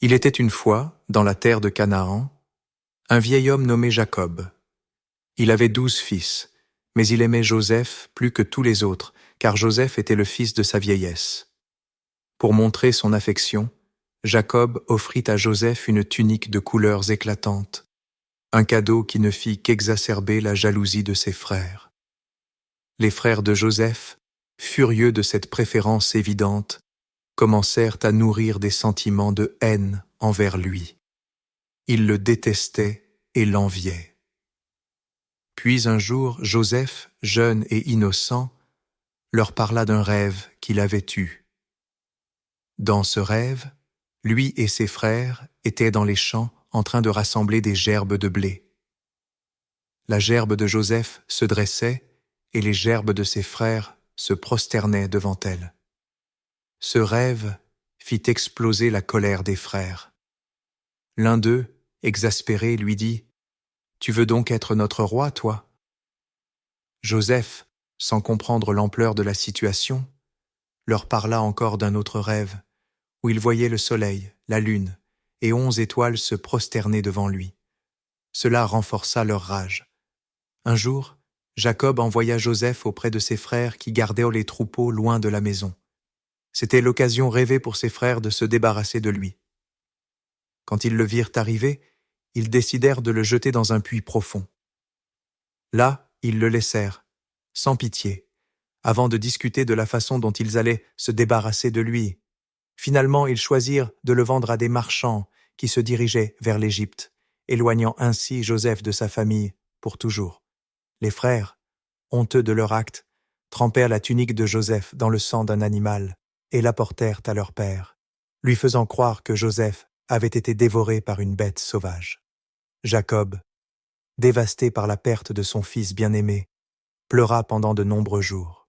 Il était une fois, dans la terre de Canaan, un vieil homme nommé Jacob. Il avait 12 fils, mais il aimait Joseph plus que tous les autres, car Joseph était le fils de sa vieillesse. Pour montrer son affection, Jacob offrit à Joseph une tunique de couleurs éclatantes, un cadeau qui ne fit qu'exacerber la jalousie de ses frères. Les frères de Joseph, furieux de cette préférence évidente, commencèrent à nourrir des sentiments de haine envers lui. Ils le détestaient et l'enviaient. Puis un jour, Joseph, jeune et innocent, leur parla d'un rêve qu'il avait eu. Dans ce rêve, lui et ses frères étaient dans les champs en train de rassembler des gerbes de blé. La gerbe de Joseph se dressait et les gerbes de ses frères se prosternaient devant elle. Ce rêve fit exploser la colère des frères. L'un d'eux, exaspéré, lui dit « Tu veux donc être notre roi, toi ?» Joseph, sans comprendre l'ampleur de la situation, leur parla encore d'un autre rêve, où il voyait le soleil, la lune et 11 étoiles se prosterner devant lui. Cela renforça leur rage. Un jour, Jacob envoya Joseph auprès de ses frères qui gardaient les troupeaux loin de la maison. C'était l'occasion rêvée pour ses frères de se débarrasser de lui. Quand ils le virent arriver, ils décidèrent de le jeter dans un puits profond. Là, ils le laissèrent, sans pitié, avant de discuter de la façon dont ils allaient se débarrasser de lui. Finalement, ils choisirent de le vendre à des marchands qui se dirigeaient vers l'Égypte, éloignant ainsi Joseph de sa famille pour toujours. Les frères, honteux de leur acte, trempèrent la tunique de Joseph dans le sang d'un animal et l'apportèrent à leur père, lui faisant croire que Joseph avait été dévoré par une bête sauvage. Jacob, dévasté par la perte de son fils bien-aimé, pleura pendant de nombreux jours.